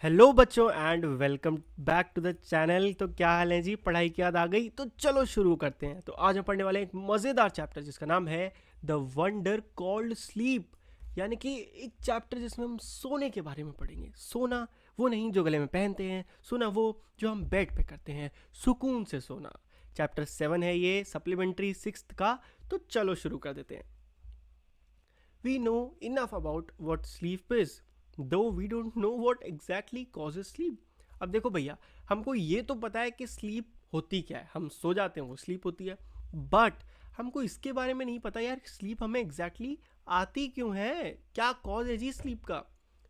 Hello बच्चों and welcome back to the channel. तो क्या हाल है जी, पढ़ाई की याद आ गई? तो चलो शुरू करते हैं। तो आज हम पढ़ने वाले हैं एक मज़ेदार चैप्टर जिसका नाम है द वंडर कॉल्ड स्लीप। यानी कि एक चैप्टर जिसमें हम सोने के बारे में पढ़ेंगे। सोना वो नहीं जो गले में पहनते हैं, सोना वो जो हम बेड पे करते हैं, सुकून से सोना। चैप्टर 7 है ये, सप्लीमेंट्री 6th का। तो चलो शुरू कर देते हैं। We know enough about what sleep is, though we don't know what exactly causes sleep. अब देखो भैया, हमको ये तो पता है कि स्लीप होती क्या है, हम सो जाते हैं वो स्लीप होती है। बट हमको इसके बारे में नहीं पता यार, स्लीप हमें एग्जैक्टली आती क्यों है, क्या कॉज है जी स्लीप का।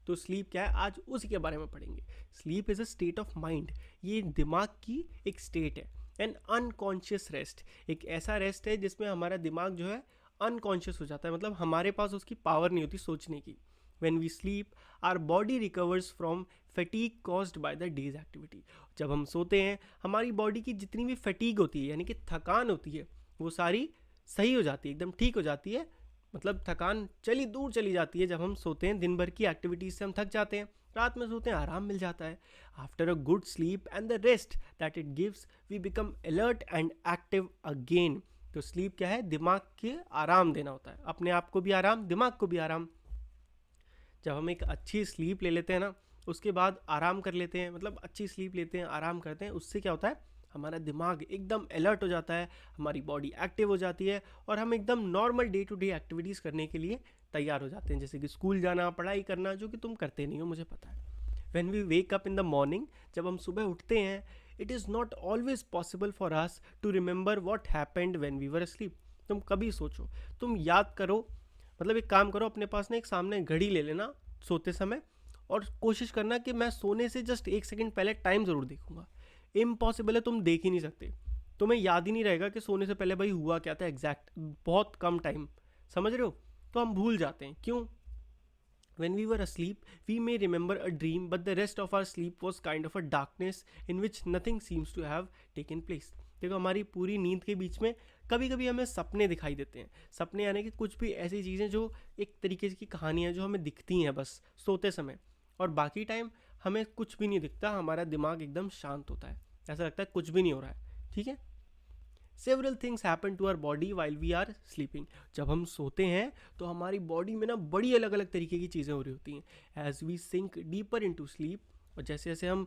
तो स्लीप क्या है, आज उसी के बारे में पढ़ेंगे। Sleep is a state of mind, ये दिमाग की एक स्टेट है। एन अनकॉन्शियस रेस्ट, एक ऐसा रेस्ट है जिसमें हमारा दिमाग जो है अनकॉन्शियस हो जाता है, मतलब हमारे पास उसकी पावर नहीं होती सोचने की। When we sleep our body recovers from fatigue caused by the day's activity. जब हम सोते हैं हमारी बॉडी की जितनी भी फटीग होती है यानी कि थकान होती है वो सारी सही हो जाती है, एकदम ठीक हो जाती है। मतलब थकान चली दूर चली जाती है जब हम सोते हैं। दिन भर की एक्टिविटीज से हम थक जाते हैं, रात में सोते हैं आराम मिल जाता है। After a good sleep and the rest that it gives we become alert and active again. तो स्लीप क्या है, दिमाग के आराम देना होता है, अपने आप को भी आराम, दिमाग को भी आराम। जब हम एक अच्छी स्लीप ले लेते हैं ना, उसके बाद आराम कर लेते हैं, मतलब अच्छी स्लीप लेते हैं, आराम करते हैं, उससे क्या होता है, हमारा दिमाग एकदम अलर्ट हो जाता है, हमारी बॉडी एक्टिव हो जाती है और हम एकदम normal day to day activities करने के लिए तैयार हो जाते हैं, जैसे कि स्कूल जाना, पढ़ाई करना, जो कि तुम करते नहीं हो मुझे पता है। When we wake up in the morning, जब हम सुबह उठते हैं, it is not always possible for us to remember what happened when we were asleep. तुम कभी सोचो, तुम याद करो, मतलब एक काम करो, अपने पास ना एक सामने घड़ी ले लेना सोते समय, और कोशिश करना कि मैं सोने से जस्ट 1 सेकंड पहले टाइम ज़रूर देखूंगा। इम्पॉसिबल है, तुम देख ही नहीं सकते, तुम्हें याद ही नहीं रहेगा कि सोने से पहले भाई हुआ क्या था एग्जैक्ट, बहुत कम टाइम, समझ रहे हो। तो हम भूल जाते हैं, क्यों? When we were asleep, we may remember a dream, but the rest of our sleep was kind of a darkness in which nothing seems to have taken place. देखो, हमारी पूरी नींद के बीच में कभी कभी हमें सपने दिखाई देते हैं। सपने यानी कि कुछ भी ऐसी चीज़ें जो एक तरीके की कहानियाँ जो हमें दिखती हैं बस सोते समय, और बाकी टाइम हमें कुछ भी नहीं दिखता, हमारा दिमाग एकदम शांत होता है, ऐसा लगता है कुछ भी नहीं हो रहा है। ठीक है। Several things happen to our body while we are sleeping. जब हम सोते हैं तो हमारी बॉडी में ना बड़ी अलग अलग तरीके की चीज़ें हो रही होती हैं। As we sink deeper into sleep, और जैसे जैसे हम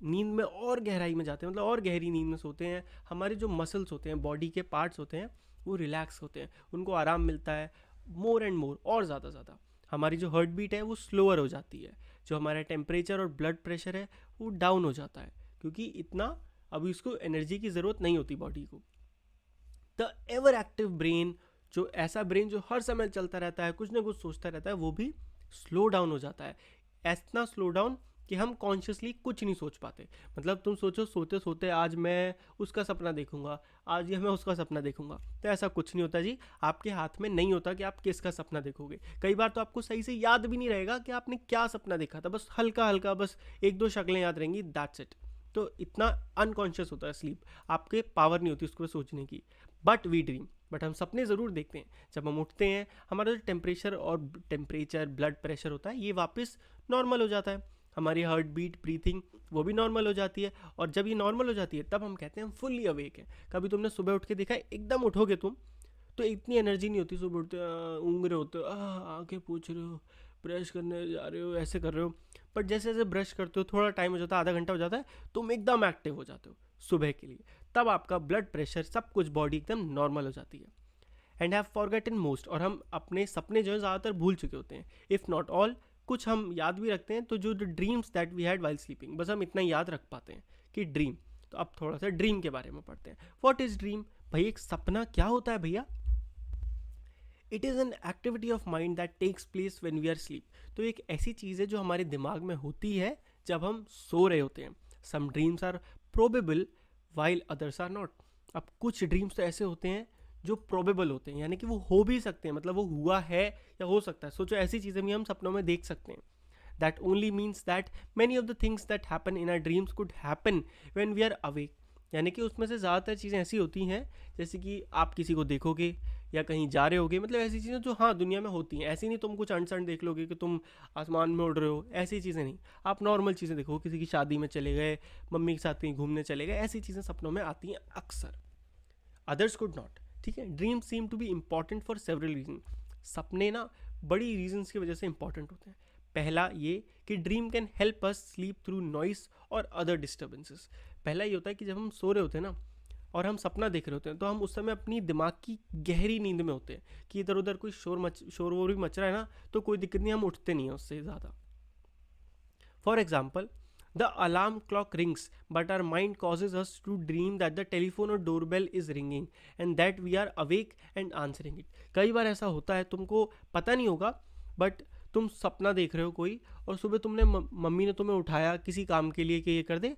नींद में और गहराई में जाते हैं, मतलब और गहरी नींद में सोते हैं, हमारे जो मसल्स होते हैं, बॉडी के पार्ट्स होते हैं, वो रिलैक्स होते हैं, उनको आराम मिलता है मोर एंड मोर, और ज़्यादा ज़्यादा। हमारी जो हार्ट बीट है वो स्लोअर हो जाती है, जो हमारा टेम्परेचर और ब्लड प्रेशर है वो डाउन हो जाता है, क्योंकि इतना अभी उसको एनर्जी की ज़रूरत नहीं होती बॉडी को। द एवर एक्टिव ब्रेन, जो ऐसा ब्रेन जो हर समय चलता रहता है, कुछ ना कुछ सोचता रहता है, वो भी स्लो डाउन हो जाता है। इतना स्लो डाउन कि हम कॉन्शियसली कुछ नहीं सोच पाते। मतलब तुम सोचो, सोते सोते आज मैं उसका सपना देखूंगा, आज ये मैं उसका सपना देखूंगा, तो ऐसा कुछ नहीं होता जी। आपके हाथ में नहीं होता कि आप किसका सपना देखोगे। कई बार तो आपको सही से याद भी नहीं रहेगा कि आपने क्या सपना देखा था, बस हल्का हल्का, बस एक दो शक्लें याद रहेंगी, दैट्स इट। तो इतना अनकॉन्शियस होता है स्लीप, आपके पावर नहीं होती उसको सोचने की। बट वी ड्रीम, बट हम सपने ज़रूर देखते हैं। जब हम उठते हैं, हमारा जो टेम्परेचर ब्लड प्रेशर होता है ये वापस नॉर्मल हो जाता है, हमारी हार्ट बीट, ब्रीथिंग, वो भी नॉर्मल हो जाती है। और जब ये नॉर्मल हो जाती है तब हम कहते हैं हम फुल्ली अवेक हैं। कभी तुमने सुबह उठ के देखा है, एकदम उठोगे तुम तो इतनी एनर्जी नहीं होती, सुबह उठते ऊँग रहे होते हो, आँखें पूछ रहे हो, ब्रश करने जा रहे हो, ऐसे कर रहे हो। बट जैसे जैसे ब्रश करते हो, थोड़ा टाइम हो जाता है, आधा घंटा हो जाता है, तुम एकदम एक्टिव हो जाते हो सुबह के लिए। तब आपका ब्लड प्रेशर, सब कुछ, बॉडी एकदम नॉर्मल हो जाती है। एंड हैव फॉरगेटन मोस्ट, और हम अपने सपने जो है ज़्यादातर भूल चुके होते हैं। इफ़ नॉट ऑल, कुछ हम याद भी रखते हैं। तो जो dreams that we had while sleeping, बस हम इतना याद रख पाते हैं कि ड्रीम। तो अब थोड़ा सा ड्रीम के बारे में पढ़ते हैं। What is dream? भाई एक सपना क्या होता है भैया? It is an activity of mind that takes place when we are sleep. तो एक ऐसी चीज़ है जो हमारे दिमाग में होती है जब हम सो रहे होते हैं। Some dreams are probable while others are not. अब कुछ ड्रीम्स तो ऐसे होते हैं जो प्रोबेबल होते हैं, यानी कि वो हो भी सकते हैं, मतलब वो हुआ है या हो सकता है। सोचो, ऐसी चीज़ें भी हम सपनों में देख सकते हैं। That only means that many of the things that happen in our dreams could happen when we are awake. यानी कि उसमें से ज़्यादातर चीज़ें ऐसी होती हैं, जैसे कि आप किसी को देखोगे, या कहीं जा रहे होगे, मतलब ऐसी चीज़ें जो हाँ दुनिया में होती हैं। ऐसी नहीं तुम कुछ अनसन देख लोगे कि तुम आसमान में उड़ रहे हो, ऐसी चीज़ें नहीं। आप नॉर्मल चीज़ें देखो, किसी की शादी में चले गए, मम्मी के साथ कहीं घूमने चले गए, ऐसी चीज़ें सपनों में आती हैं अक्सर। Others could not. ठीक है, dream seem to be important for several reason. सपने ना बड़ी रीजन्स की वजह से इंपॉर्टेंट होते हैं। पहला ये कि dream can help us sleep through noise और अदर डिस्टर्बेंसेस। पहला ये होता है कि जब हम सो रहे होते हैं ना और हम सपना देख रहे होते हैं, तो हम उस समय अपनी दिमाग की गहरी नींद में होते हैं कि इधर उधर कोई शोर वोर भी मच रहा है ना, तो कोई दिक्कत नहीं, हम उठते नहीं हैं उससे ज़्यादा। For example, the alarm clock rings, but our mind causes us to dream that the telephone or doorbell is ringing and that we are awake and answering it. कई बार ऐसा होता है, तुमको पता नहीं होगा, बट तुम सपना देख रहे हो कोई, और सुबह तुमने मम्मी ने तुम्हें उठाया किसी काम के लिए कि ये कर दे,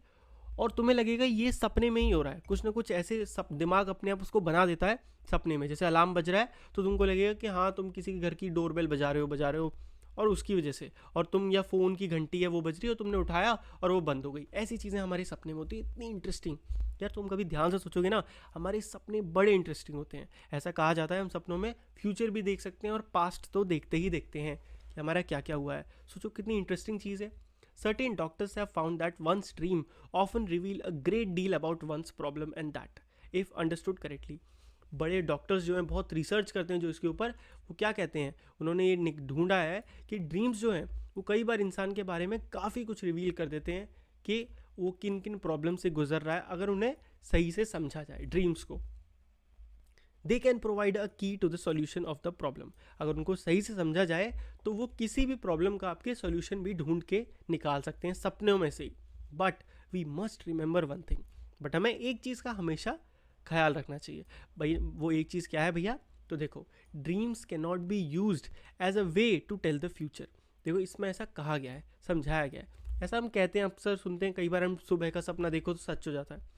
और तुम्हें लगेगा ये सपने में ही हो रहा है। कुछ ना कुछ ऐसे दिमाग अपने आप उसको बना देता है सपने में। जैसे अलार्म बज रहा है तो तुमको लगेगा कि हाँ तुम किसी के घर की डोरबेल बजा रहे हो, और उसकी वजह से, और तुम या फ़ोन की घंटी है वो बज रही है और तुमने उठाया और वो बंद हो गई। ऐसी चीज़ें हमारे सपने में होती है, इतनी इंटरेस्टिंग। यार तुम कभी ध्यान से सोचोगे ना, हमारे सपने बड़े इंटरेस्टिंग होते हैं। ऐसा कहा जाता है हम सपनों में फ्यूचर भी देख सकते हैं और पास्ट तो देखते ही देखते हैं कि हमारा क्या क्या हुआ है। सोचो कितनी इंटरेस्टिंग चीज़ है। Certain doctors have found that one's dream often reveal a great deal about one's problem and that, if understood correctly. बड़े डॉक्टर्स जो हैं बहुत रिसर्च करते हैं जो इसके ऊपर, वो क्या कहते हैं, उन्होंने ये ढूंढा है कि ड्रीम्स जो हैं वो कई बार इंसान के बारे में काफ़ी कुछ रिवील कर देते हैं कि वो किन किन प्रॉब्लम से गुजर रहा है, अगर उन्हें सही से समझा जाए ड्रीम्स को। They can provide a key to the solution of the problem. अगर उनको सही से समझा जाए तो वो किसी भी प्रॉब्लम का आपके सॉल्यूशन भी ढूंढ के निकाल सकते हैं सपनों में से ही। But we must remember one thing, but हमें एक चीज़ का हमेशा ख्याल रखना चाहिए। भाई वो एक चीज़ क्या है भैया, तो देखो, dreams can not be used as a way to tell the future. देखो इसमें ऐसा कहा गया है, समझाया गया है। ऐसा हम कहते हैं, अक्सर सुनते हैं, कई बार हम सुबह का सपना देखो तो सच हो जाता है।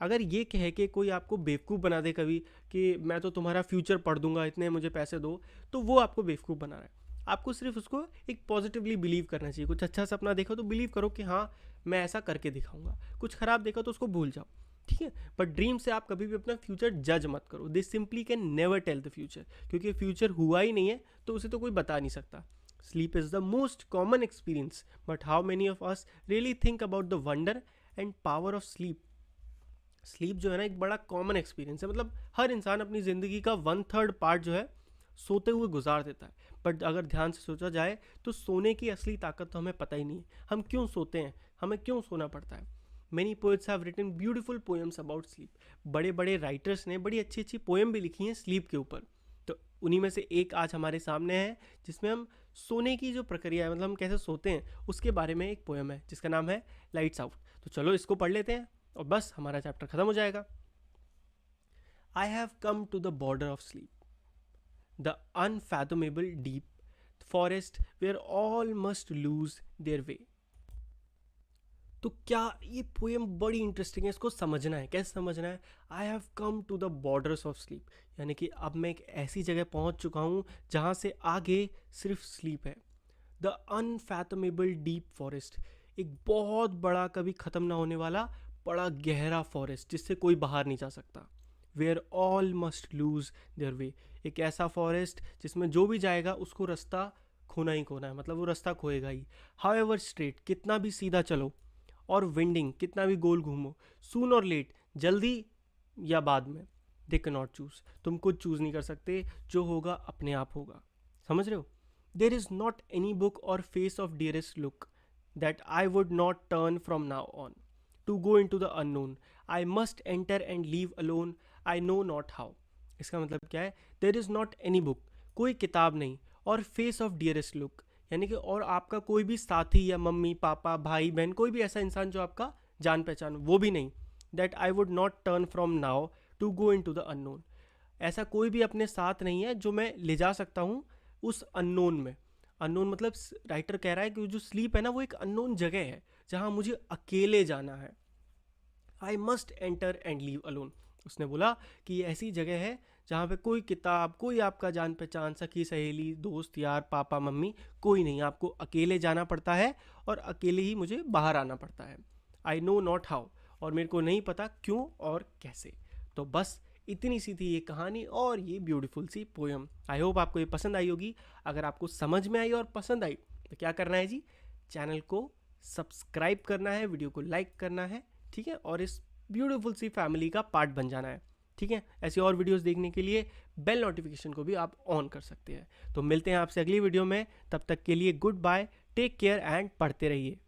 अगर ये कह के कोई आपको बेवकूफ़ बना दे कभी कि मैं तो तुम्हारा फ्यूचर पढ़ दूंगा, इतने मुझे पैसे दो, तो वो आपको बेवकूफ़ बना रहा है। आपको सिर्फ उसको एक पॉजिटिवली बिलीव करना चाहिए। कुछ अच्छा सपना देखो तो बिलीव करो कि हाँ मैं ऐसा करके दिखाऊंगा। कुछ ख़राब देखो तो उसको भूल जाओ, ठीक है। बट ड्रीम से आप कभी भी अपना फ्यूचर जज मत करो। This simply can never tell the future, क्योंकि फ्यूचर हुआ ही नहीं है तो उसे तो कोई बता नहीं सकता। Sleep is the most common experience, but how many of us really think about the wonder and power of sleep. Sleep जो है ना एक बड़ा कॉमन एक्सपीरियंस है। मतलब हर इंसान अपनी ज़िंदगी का 1/3 पार्ट जो है सोते हुए गुजार देता है। बट अगर ध्यान से सोचा जाए तो सोने की असली ताकत तो हमें पता ही नहीं है। हम क्यों सोते हैं, हमें क्यों सोना पड़ता है। Many poets have written beautiful poems about sleep. बड़े बड़े राइटर्स ने बड़ी अच्छी अच्छी पोएम भी लिखी हैं स्लीप के ऊपर। तो उन्हीं में से एक आज हमारे सामने है जिसमें हम सोने की जो प्रक्रिया है, मतलब हम कैसे सोते हैं, उसके बारे में एक पोएम है जिसका नाम है लाइट्स आउट। तो चलो इसको पढ़ लेते हैं और बस हमारा चैप्टर खत्म हो जाएगा। I have come to the border of sleep, the unfathomable deep forest where all must lose their way. तो क्या ये पोएम बड़ी इंटरेस्टिंग है, इसको समझना है। कैसे समझना है? I have come to the borders of sleep, यानी कि अब मैं एक ऐसी जगह पहुंच चुका हूँ जहाँ से आगे सिर्फ स्लीप है। द अनफैथमेबल डीप फॉरेस्ट, एक बहुत बड़ा कभी ख़त्म ना होने वाला बड़ा गहरा फॉरेस्ट जिससे कोई बाहर नहीं जा सकता। Where all must lose their way, एक ऐसा फॉरेस्ट जिसमें जो भी जाएगा उसको रास्ता खोना ही खोना है, मतलब वो रास्ता खोएगा ही। हाउ एवर स्ट्रेट, कितना भी सीधा चलो, और विंडिंग, कितना भी गोल घूमो, सून और लेट, जल्दी या बाद में, दे कैन नॉट चूज, तुम कुछ चूज़ नहीं कर सकते, जो होगा अपने आप होगा। समझ रहे हो? There is not any book or face of dearest look that I would not turn from now on to go into the unknown, I must enter and leave alone, I know not how. इसका मतलब क्या है? There is not any book, कोई किताब नहीं, और face of dearest look, यानी कि और आपका कोई भी साथी या मम्मी पापा भाई बहन, कोई भी ऐसा इंसान जो आपका जान पहचान, वो भी नहीं। That I would not turn from now to go into the unknown, ऐसा कोई भी अपने साथ नहीं है जो मैं ले जा सकता हूँ उस अननोन में। अननोन मतलब राइटर कह रहा है कि जो स्लीप है ना वो एक अननोन जगह है जहाँ मुझे अकेले जाना है। आई must enter and leave alone, उसने बोला कि ये ऐसी जगह है जहाँ पे कोई किताब, कोई आपका जान पहचान, सखी सहेली, दोस्त यार, पापा मम्मी, कोई नहीं, आपको अकेले जाना पड़ता है और अकेले ही मुझे बाहर आना पड़ता है। आई नो नॉट हाउ, और मेरे को नहीं पता क्यों और कैसे। तो बस इतनी सी थी ये कहानी और ये ब्यूटीफुल सी पोयम। आई होप आपको ये पसंद आई होगी। अगर आपको समझ में आई और पसंद आई तो क्या करना है जी, चैनल को सब्सक्राइब करना है, वीडियो को लाइक करना है, ठीक है, और इस ब्यूटीफुल सी फैमिली का पार्ट बन जाना है, ठीक है। ऐसी और वीडियोस देखने के लिए बेल नोटिफिकेशन को भी आप ऑन कर सकते हैं। तो मिलते हैं आपसे अगली वीडियो में, तब तक के लिए गुड बाय, टेक केयर एंड पढ़ते रहिए।